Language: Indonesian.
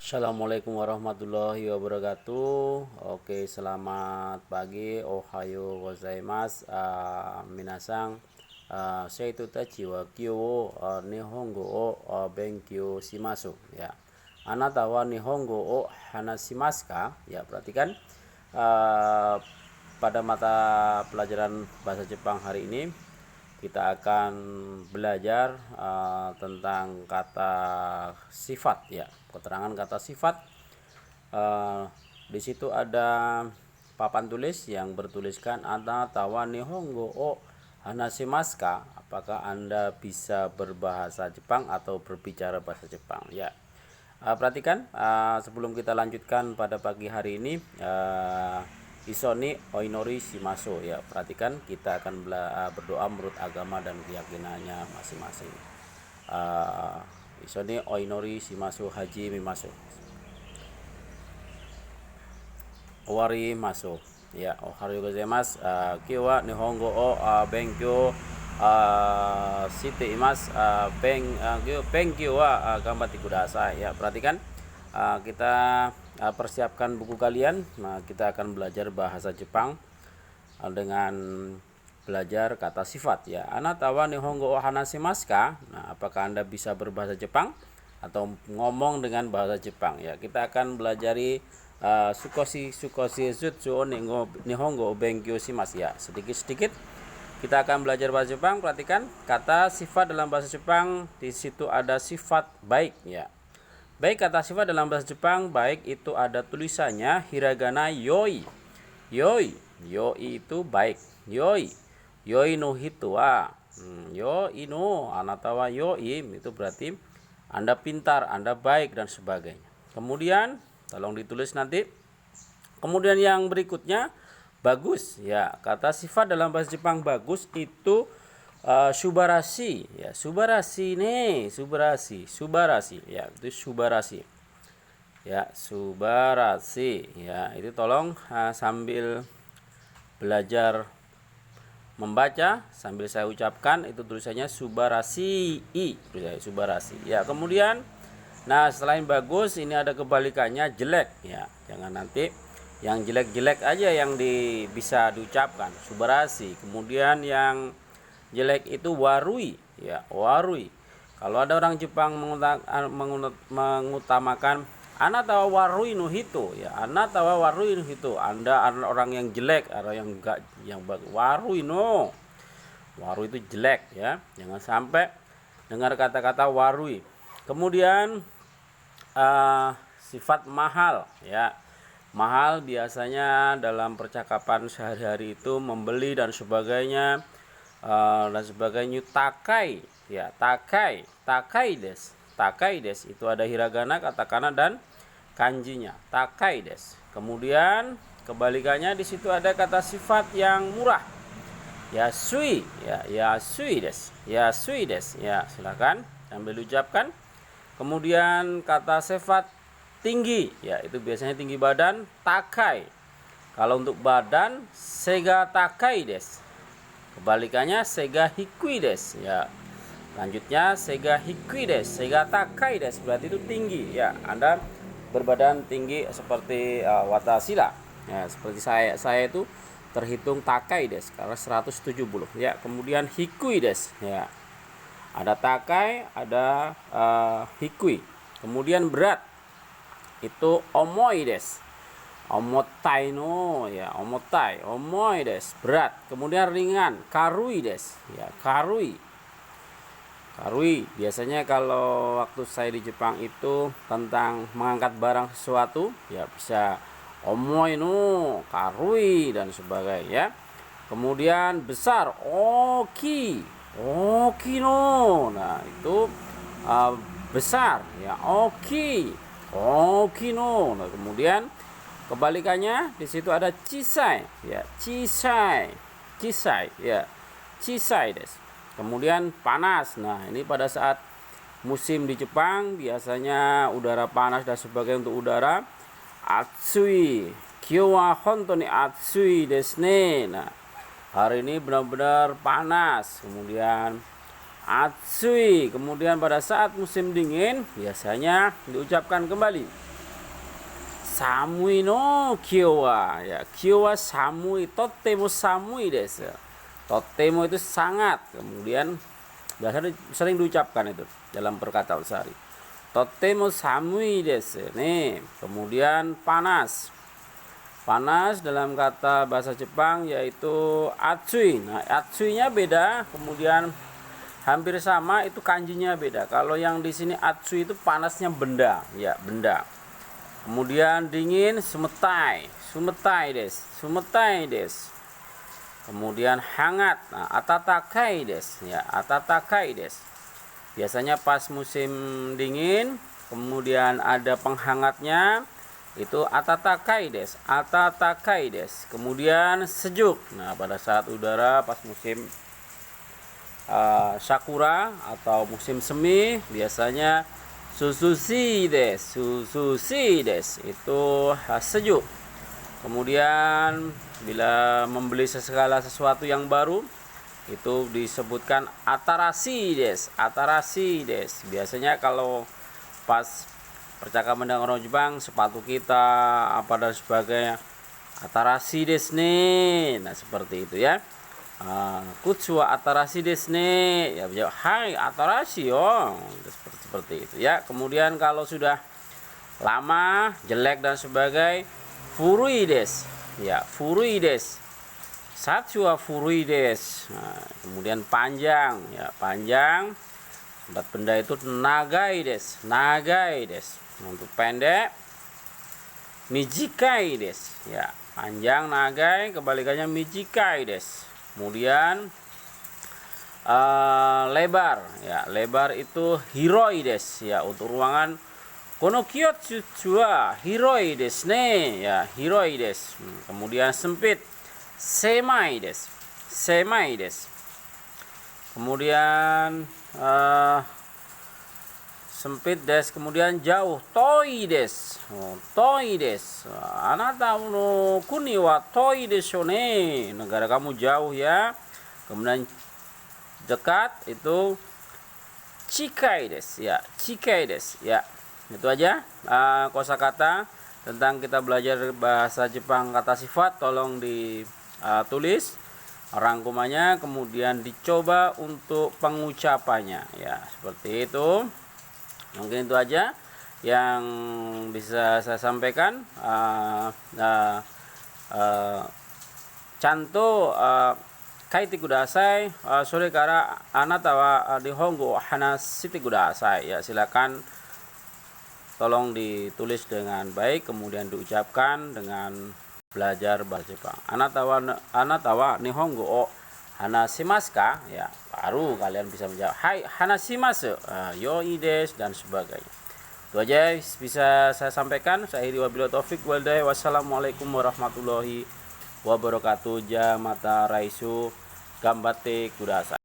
Assalamualaikum warahmatullahi wabarakatuh. Oke, selamat pagi. Ohayo gozaimasu. Minasang, seitu tachi wa kyou nihongo o benkyou shimasu. Ya. Anata wa nihongo o hanashimasu ka? Ya, perhatikan pada mata pelajaran bahasa Jepang hari ini kita akan belajar tentang kata sifat, ya, keterangan kata sifat. Di situ ada papan tulis yang bertuliskan Anata wa nihongo o hanashimasu ka? Apakah Anda bisa berbahasa Jepang atau berbicara bahasa Jepang? Ya. Perhatikan sebelum kita lanjutkan pada pagi hari ini, Isoni oinori shimasu, ya, perhatikan kita akan berdoa menurut agama dan keyakinannya masing-masing. Isoni oinori shimasu haji mimasu. Owari masu. Ya, oharu gozaimasu. Kyou wa nihongo o benkyou shite imasu. Benkyou wa ganbatte kudasai. Ya, perhatikan kita persiapkan buku kalian. Nah, kita akan belajar bahasa Jepang dengan belajar kata sifat, ya. Anata wa nihongo o hanashimasu ka? Nah, apakah Anda bisa berbahasa Jepang atau ngomong dengan bahasa Jepang? Ya, kita akan belajari sukoshi jutsu o nihongo o benkyou shimasu, ya. Sedikit-sedikit kita akan belajar bahasa Jepang. Perhatikan kata sifat dalam bahasa Jepang. Di situ ada sifat baik, ya. Baik, kata sifat dalam bahasa Jepang baik itu ada tulisannya hiragana yoi. Yoi, yoi itu baik. Yoi, yoi no hito wa. Yoi no anata wa yoi, itu berarti Anda pintar, Anda baik, dan sebagainya. Kemudian tolong ditulis nanti. Kemudian yang berikutnya bagus, ya. Kata sifat dalam bahasa Jepang bagus itu subarashi, ya. Subarashi nih, subarashi, ya, itu subarashi, ya, subarashi, ya. Itu tolong sambil belajar membaca sambil saya ucapkan, itu tulisannya subarashi, subarashi, ya. Kemudian selain bagus ini ada kebalikannya, jelek, ya. Jangan nanti yang jelek-jelek aja yang bisa diucapkan, subarashi. Kemudian yang jelek itu warui, ya, warui. Kalau ada orang Jepang mengutamakan anata wa warui no hito, ya, anata wa warui no hito, Anda orang yang jelek atau yang enggak, yang warui no, warui itu jelek, ya. Jangan sampai dengar kata-kata warui. Kemudian sifat mahal, ya. Mahal biasanya dalam percakapan sehari-hari itu membeli dan sebagainya. Takai, ya, takai, takai des itu ada hiragana, katakana, dan kanjinya, takai des. Kemudian kebalikannya di situ ada kata sifat yang murah, yasui, ya, yasui des, yasui des, ya. Silakan sambil ucapkan. Kemudian kata sifat tinggi, ya, itu biasanya tinggi badan, takai. Kalau untuk badan, sega takai des. Kebalikannya sega hikui des, ya. Lanjutnya sega hikui des, sega takai des, berarti itu tinggi, ya. Anda berbadan tinggi seperti watashi, ya, seperti saya itu terhitung takai des karena 170, ya. Kemudian hikui des, ya. Ada takai, ada hikui. Kemudian berat itu omoi des. Omotai no, ya, omotai, omoi des, berat. Kemudian ringan, karui des, ya, karui. Karui biasanya kalau waktu saya di Jepang itu tentang mengangkat barang sesuatu, ya, bisa omoi no, karui, dan sebagainya. Kemudian besar, oki, oki no. Nah, itu besar, ya, oki, oki no. Nah, kemudian kebalikannya di situ ada chisai, ya, chisai, chisai, ya, chisai des. Kemudian panas. Nah, ini pada saat musim di Jepang biasanya udara panas dan sebagainya. Untuk udara, atsui, kyou wa hontou ni atsui desu ne. Nah, hari ini benar-benar panas. Kemudian atsui. Kemudian pada saat musim dingin biasanya diucapkan kembali samui no kyowa ya. Kyowa samui, totemo samui desu. Totemo itu sangat. Kemudian biasanya sering diucapkan itu dalam perkataan sehari. Totemo samui desu. Nih, kemudian panas. Panas dalam kata bahasa Jepang yaitu atsui. Nah, atsuinya beda, kemudian hampir sama, itu kanjinya beda. Kalau yang di sini atsui itu panasnya benda, ya, benda. Kemudian dingin sumetai, sumetai des, sumetai des. Kemudian hangat, nah, atatakai des, ya, atatakai des. Biasanya pas musim dingin, kemudian ada penghangatnya, itu atatakai des, atatakai des. Kemudian sejuk. Nah, pada saat udara pas musim sakura atau musim semi, biasanya susushi des, susushi des, itu sejuk. Kemudian bila membeli segala sesuatu yang baru, itu disebutkan atarashi des, atarashi des. Biasanya kalau pas percakapan dengan orang Jepang, sepatu kita apa dan sebagainya, atarashi desu ne. Nah, seperti itu ya. Kutsu wa atarashi desu ne. Ya, jawab hai atarashi yo. Seperti itu ya. Kemudian kalau sudah lama, jelek dan sebagainya, furui desu. Ya, furui desu. Satsu wa furui desu. Nah, kemudian panjang ya, panjang. Tempat benda itu nagai desu, nagai desu. Untuk pendek mijikai desu, ya, panjang nagai, kebalikannya mijikai desu. Kemudian lebar, ya, lebar itu hiroi desu, ya, untuk ruangan. Kono kyotsu wa hiroi desu ne, ya, hiroi desu. Kemudian sempit, semai desu, semai desu. Kemudian sempit des, kemudian jauh, toi des, toi des. Anata no kuni wa toi desho ne. Negara kamu jauh ya. Kemudian dekat itu chikai des, ya, chikai des, ya. Itu aja kosakata tentang kita belajar bahasa Jepang kata sifat. Tolong ditulis rangkumannya, kemudian dicoba untuk pengucapannya, ya, seperti itu. Mungkin itu aja yang bisa saya sampaikan. Canto kaiti kudasai, sore kara anata wa nihongo hanashite kudasai. Ya, silakan tolong ditulis dengan baik, kemudian diucapkan dengan belajar bahasa Jepang. Anata wa nihongo o hanashimasu ka? Ya, baru kalian bisa menjawab hai hanashimasu, yoi desu dan sebagainya. Itu aja bisa saya sampaikan. Saya wabillahi taufik wal hidayah. Wassalamualaikum warahmatullahi wabarakatuh. Jamata raisu gambate kudasai.